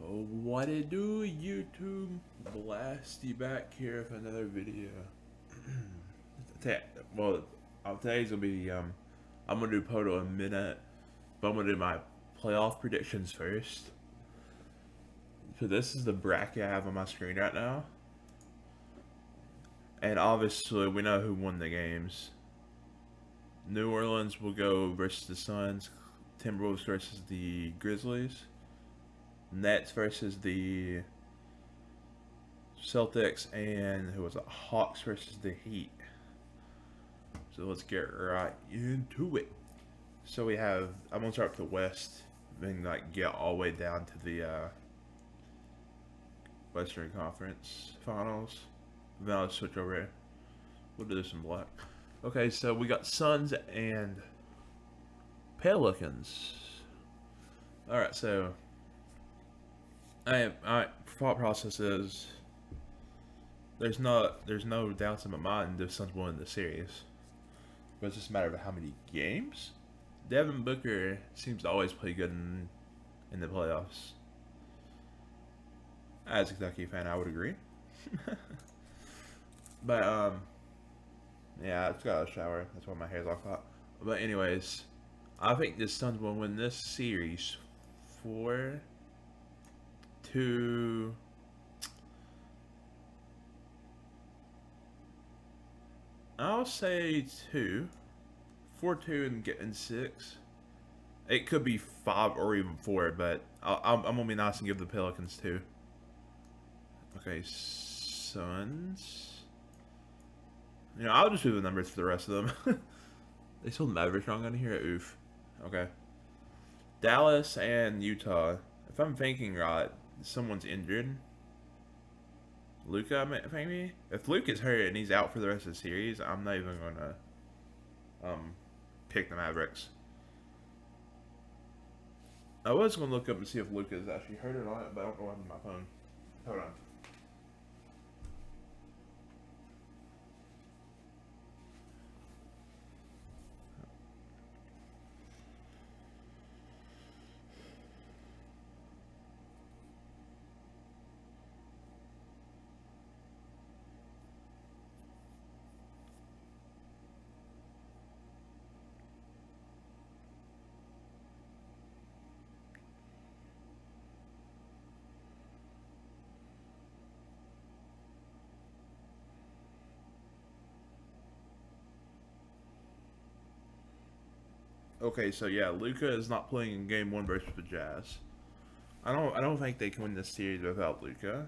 What it do, YouTube? Blasty back here with another video. well, today's gonna be I'm gonna do Poto in a minute, but I'm gonna do my playoff predictions first. So this is the bracket I have on my screen right now, and obviously we know who won the games. New Orleans will go versus the Suns, Timberwolves versus the Grizzlies, Nets versus the Celtics, and who was it? Hawks versus the Heat. So let's get right into it. So we have, I'm gonna start with the West, then like get all the way down to the Western Conference Finals. Then I'll switch over here. We'll do this in black. Okay, so we got Suns and Pelicans. All right, so thought process is there's no doubts in my mind the Suns won the series, but it's just a matter of how many games. Devin Booker seems to always play good in the playoffs. As a Kentucky fan, I would agree. But yeah, I just got a shower. That's why my hair's all hot. But anyways, I think the Suns will win this series 4-2. I'll say 4-2 and get in 6. It could be 5 or even 4, but I'm gonna be nice and give the Pelicans 2. Okay, Suns. I'll just do the numbers for the rest of them. They still Mavericks wrong on here. Oof. Okay. Dallas and Utah. If I'm thinking right, someone's injured. Luka, maybe. If Luke is hurt and he's out for the rest of the series, I'm not even gonna pick the Mavericks. I was gonna look up and see if Luka is actually hurt or not, but I don't know what's on my phone. Hold on. Okay, so yeah, Luka is not playing in Game 1 versus the Jazz. I don't think they can win this series without Luka.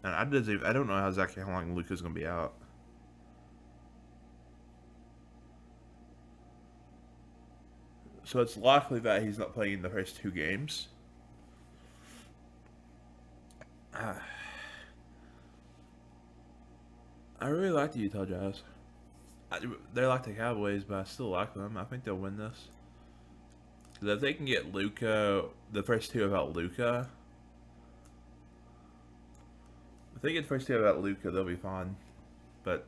And I don't know exactly how long Luka's gonna be out. So it's likely that he's not playing the first 2 games. I really like the Utah Jazz. They're like the Cowboys, but I still like them. I think they'll win this. Because if they can get Luka, the first 2 without Luka, if they get the first 2 without Luka, they'll be fine. But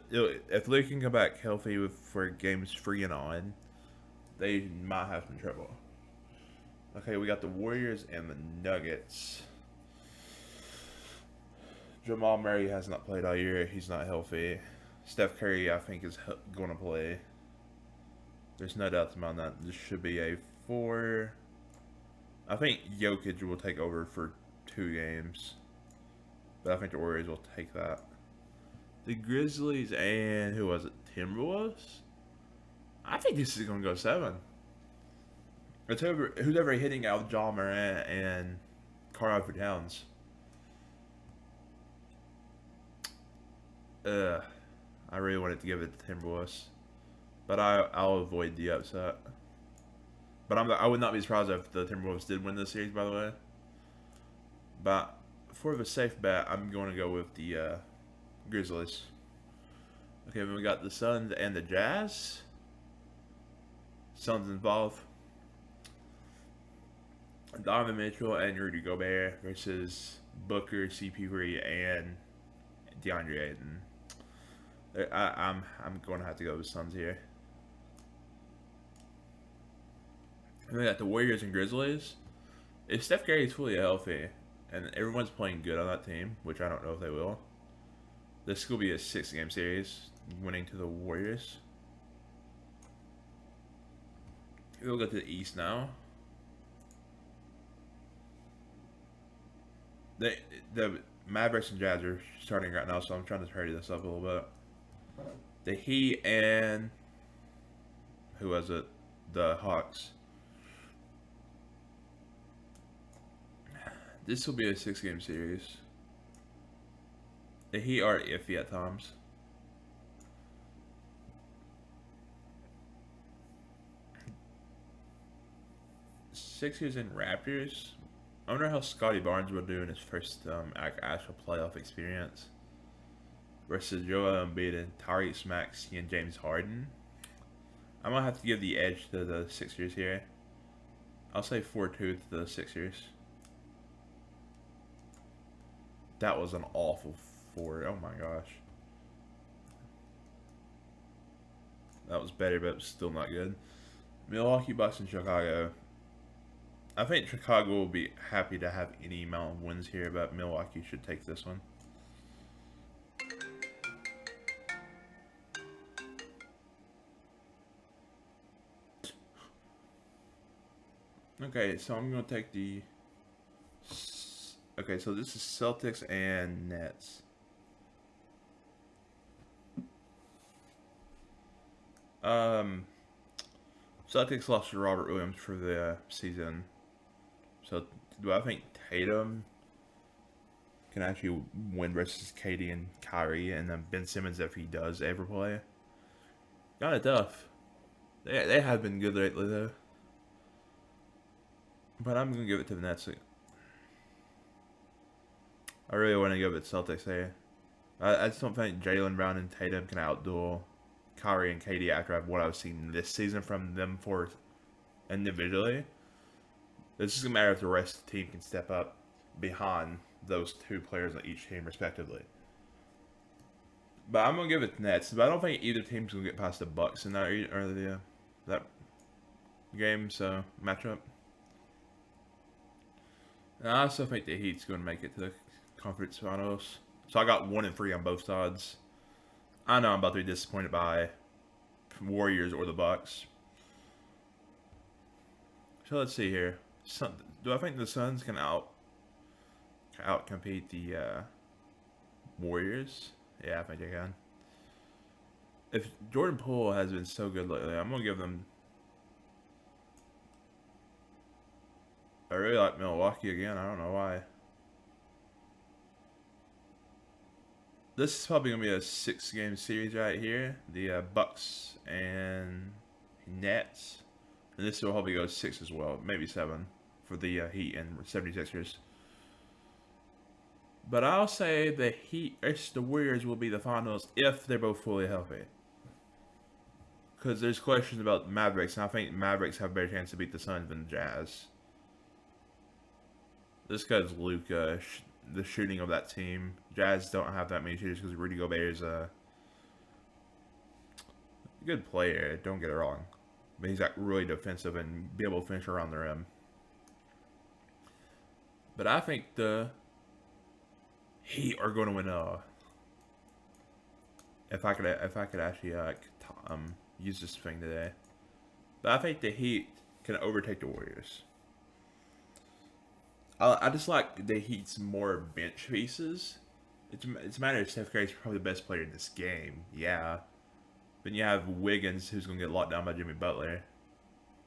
if Luka can come back healthy for games 3 and on, they might have some trouble. Okay, we got the Warriors and the Nuggets. Jamal Murray has not played all year. He's not healthy. Steph Curry, I think, is going to play. There's no doubt about that. This should be a 4. I think Jokic will take over for 2 games. But I think the Warriors will take that. The Grizzlies and, who was it? Timberwolves? I think this is going to go 7. It's who's ever hitting out John Morant and Karl Anthony Towns. I really wanted to give it to Timberwolves, but I'll avoid the upset. But I would not be surprised if the Timberwolves did win this series, by the way. But for the safe bet, I'm going to go with the Grizzlies. Okay, then we got the Suns and the Jazz. Suns involved. Donovan Mitchell and Rudy Gobert versus Booker, CP3, and DeAndre Ayton. I'm going to have to go with Suns here. And we got the Warriors and Grizzlies. If Steph Curry is fully healthy and everyone's playing good on that team, which I don't know if they will, this will be a 6-game series, winning to the Warriors. We'll go to the East now. The Mavericks and Jazz are starting right now, so I'm trying to hurry this up a little bit. The Heat and who was it? The Hawks. This will be a 6-game series. The Heat are iffy at times. Sixers and Raptors. I wonder how Scotty Barnes will do in his first actual playoff experience versus Joel Embiid and Tyrese Maxey and James Harden. I'm gonna have to give the edge to the Sixers here. I'll say 4-2 to the Sixers. That was an awful 4. Oh my gosh. That was better, but it was still not good. Milwaukee Bucks and Chicago. I think Chicago will be happy to have any amount of wins here, but Milwaukee should take this one. Okay, so I'm going to take the... Okay, so this is Celtics and Nets. Celtics lost to Robert Williams for the season. So do I think Tatum can actually win versus KD and Kyrie, and then Ben Simmons if he does ever play? Kinda tough. They have been good lately though. But I'm gonna give it to the Nets. I really want to give it Celtics there. I just don't think Jaylen Brown and Tatum can outduel Kyrie and KD after what I've seen this season from them for individually. It's just a matter if the rest of the team can step up behind those two players on each team respectively. But I'm gonna give it to Nets. But I don't think either team's gonna get past the Bucks in that game. So matchup. And I also think the Heat's gonna make it to the conference finals. So I got 1 and 3 on both sides. I know I'm about to be disappointed by Warriors or the Bucks. So let's see here. Do I think the Suns can outcompete the Warriors? Yeah, I think they can. If Jordan Poole has been so good lately, I'm gonna give them. I really like Milwaukee again. I don't know why. This is probably gonna be a 6-game series right here. The Bucks and Nets, and this will probably go 6 as well, maybe 7 for the Heat and 76ers. But I'll say the Warriors will be the finals if they're both fully healthy. Because there's questions about Mavericks, and I think Mavericks have a better chance to beat the Suns than the Jazz. This guy's Luka. The shooting of that team. Jazz don't have that many shooters because Rudy Gobert is a good player, don't get it wrong. But he's really defensive and be able to finish around the rim. But I think the Heat are going to win. If I could actually use this thing today. But I think the Heat can overtake the Warriors. I just like the Heat's more bench pieces. It's a matter of Steph Curry's probably the best player in this game, yeah. Then you have Wiggins, who's going to get locked down by Jimmy Butler.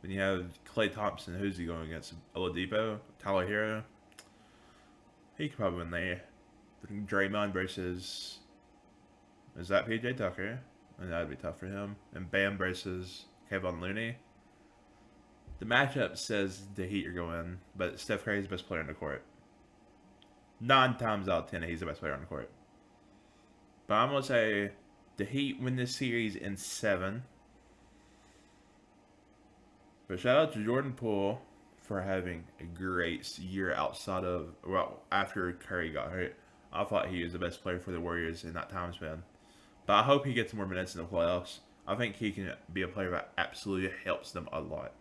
Then you have Klay Thompson, who's he going against? Oladipo? Tyler Hero? He could probably win there. Then Draymond versus... Is that PJ Tucker? And that would be tough for him. And Bam versus Kevon Looney. The matchup says the Heat are going, but Steph Curry is the best player on the court. 9 times out of 10, he's the best player on the court. But I'm going to say the Heat win this series in 7. But shout out to Jordan Poole for having a great year outside of, well, after Curry got hurt. I thought he was the best player for the Warriors in that time span. But I hope he gets more minutes in the playoffs. I think he can be a player that absolutely helps them a lot.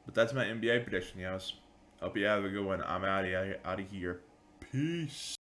But that's my NBA prediction, guys. Hope you have a good one. I'm out of here. Peace.